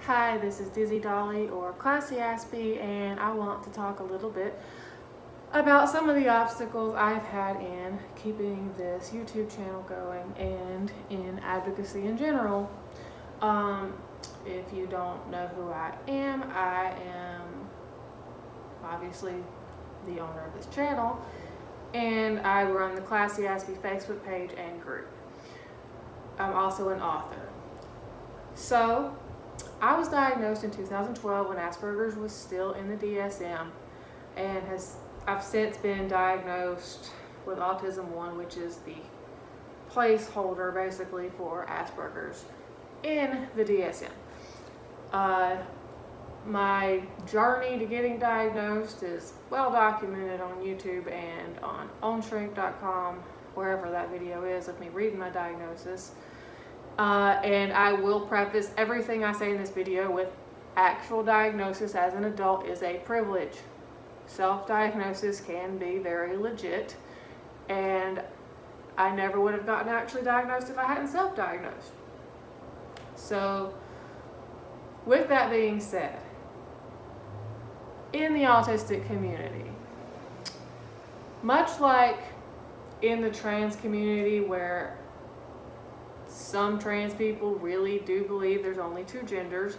Hi, this is Dizzy Dolly or Classy Aspie, and I want to talk a little bit about some of the obstacles I've had in keeping this YouTube channel going and in advocacy in general. If you don't know who I am obviously the owner of this channel, and I run the Classy Aspie Facebook page and group. I'm also an author. So, I was diagnosed in 2012 when Asperger's was still in the DSM, and I've since been diagnosed with Autism 1, which is the placeholder basically for Asperger's in the DSM. My journey to getting diagnosed is well documented on YouTube and on ownshrink.com, wherever that video is of me reading my diagnosis. And I will preface everything I say in this video with actual diagnosis as an adult is a privilege. Self-diagnosis can be very legit, and I never would have gotten actually diagnosed if I hadn't self-diagnosed. So, with that being said, in the autistic community, much like in the trans community where some trans people really do believe there's only two genders,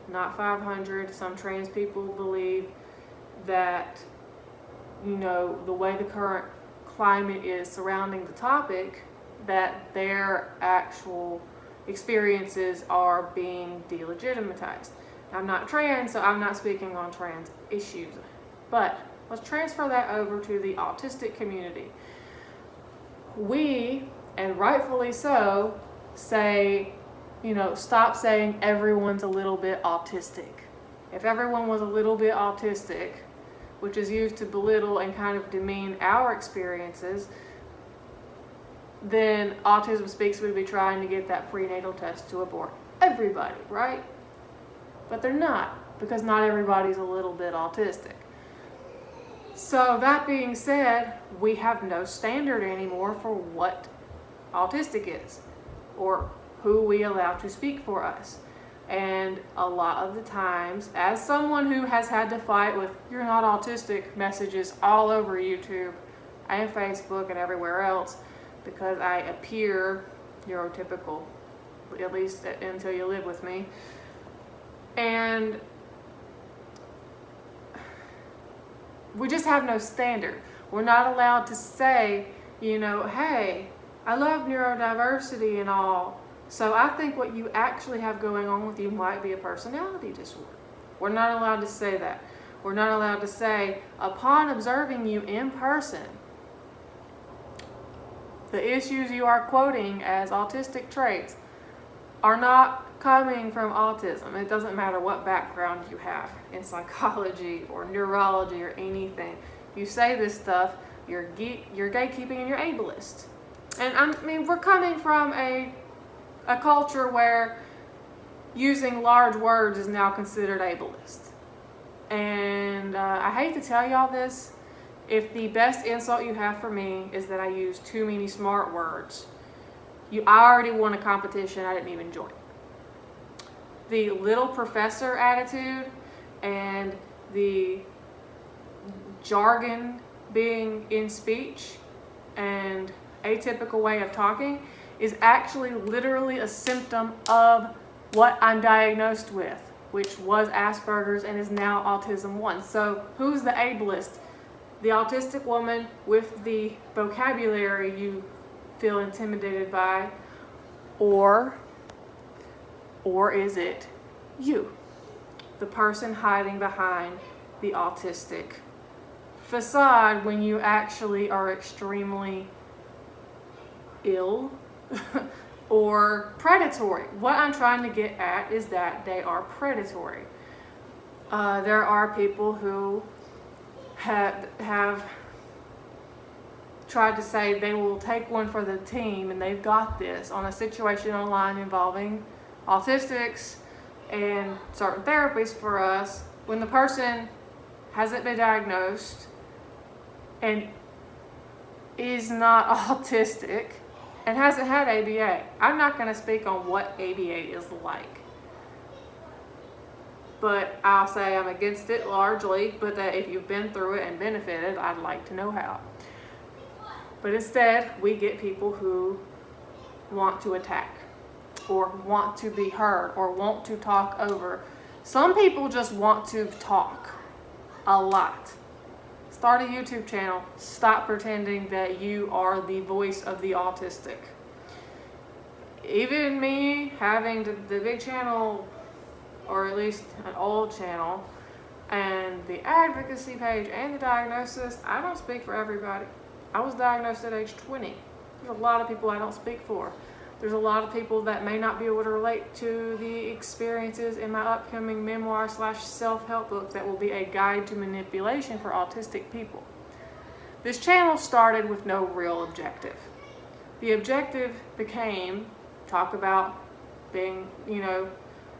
not 500. Some trans people believe that, the way the current climate is surrounding the topic, that their actual experiences are being delegitimatized. I'm not trans, so I'm not speaking on trans issues. But let's transfer that over to the autistic community. We, and rightfully so, say, stop saying everyone's a little bit autistic. If everyone was a little bit autistic, which is used to belittle and kind of demean our experiences, then Autism Speaks would be trying to get that prenatal test to abort everybody, right? But they're not, because not everybody's a little bit autistic. So that being said, we have no standard anymore for what autistic is, or who we allow to speak for us. And a lot of the times, as someone who has had to fight with "you're not autistic" messages all over YouTube and Facebook and everywhere else, because I appear neurotypical, at least until you live with me, and we just have no standard. We're not allowed to say, hey, I love neurodiversity and all, so I think what you actually have going on with you might be a personality disorder. We're not allowed to say that. We're not allowed to say, upon observing you in person, the issues you are quoting as autistic traits are not coming from autism. It doesn't matter what background you have in psychology or neurology or anything. You say this stuff, you're gatekeeping and you're ableist. And we're coming from a culture where using large words is now considered ableist. And I hate to tell y'all this, if the best insult you have for me is that I use too many smart words, I already won a competition I didn't even join. The little professor attitude and the jargon being in speech and atypical way of talking is actually literally a symptom of what I'm diagnosed with, which was Asperger's and is now Autism 1. So who's the ableist? The autistic woman with the vocabulary you feel intimidated by, or is it you, the person hiding behind the autistic facade when you actually are extremely ill or predatory? What I'm trying to get at is that they are predatory. There are people who have tried to say they will take one for the team and they've got this on a situation online involving autistics and certain therapies for us when the person hasn't been diagnosed and is not autistic and hasn't had ABA. I'm not going to speak on what ABA is like. but I'll say I'm against it largely, but that if you've been through it and benefited, I'd like to know how. But instead, we get people who want to attack, or want to be heard, or want to talk over. Some people just want to talk a lot. Start a YouTube channel. Stop pretending that you are the voice of the autistic. Even me having the big channel, or at least an old channel, and the advocacy page and the diagnosis, I don't speak for everybody. I was diagnosed at age 20. There's a lot of people I don't speak for. There's a lot of people that may not be able to relate to the experiences in my upcoming memoir/self-help book that will be a guide to manipulation for autistic people. This channel started with no real objective. The objective became talk about being,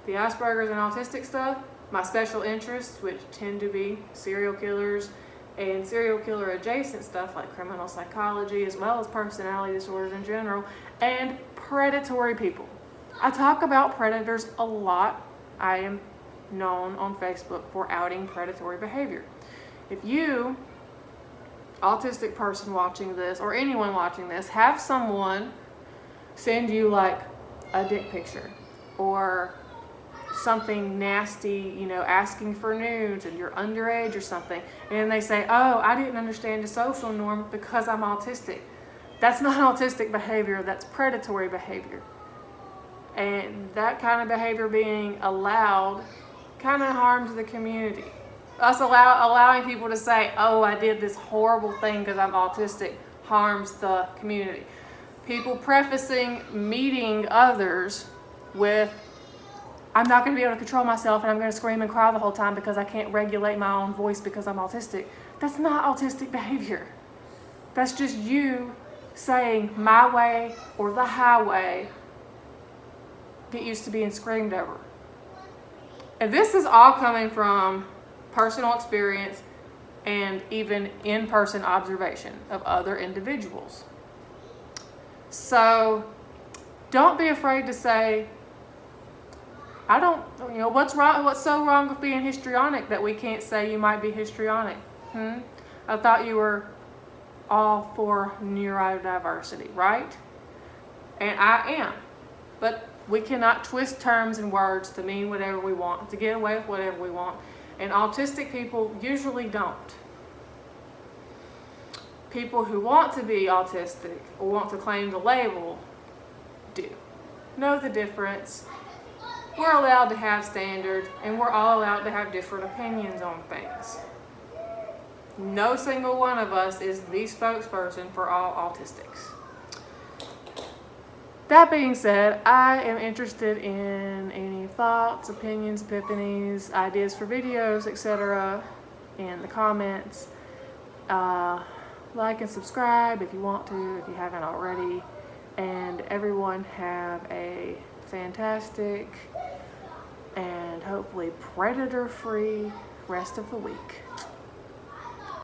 the Asperger's and autistic stuff, my special interests, which tend to be serial killers and serial killer adjacent stuff like criminal psychology, as well as personality disorders in general, and predatory people. I talk about predators a lot. I am known on Facebook for outing predatory behavior. If you, autistic person watching this, or anyone watching this, have someone send you like a dick picture or something nasty, asking for nudes, and you're underage or something, and they say, oh, I didn't understand the social norm because I'm autistic. That's not autistic behavior, that's predatory behavior. And that kind of behavior being allowed kind of harms the community. Us allowing people to say, oh, I did this horrible thing because I'm autistic, harms the community. People prefacing meeting others with, I'm not going to be able to control myself and I'm going to scream and cry the whole time because I can't regulate my own voice because I'm autistic. That's not autistic behavior. That's just you saying my way or the highway get used to being screamed over. And this is all coming from personal experience and even in-person observation of other individuals. So don't be afraid to say, I don't, what's wrong? What's so wrong with being histrionic that we can't say you might be histrionic? I thought you were all for neurodiversity, right? And I am. But we cannot twist terms and words to mean whatever we want, to get away with whatever we want. And autistic people usually don't. People who want to be autistic or want to claim the label do. Know the difference. We're allowed to have standards, and we're all allowed to have different opinions on things. No single one of us is the spokesperson for all autistics. That being said, I am interested in any thoughts, opinions, epiphanies, ideas for videos, etc. in the comments. Like and subscribe if you want to, if you haven't already. And everyone have a fantastic and hopefully predator-free rest of the week.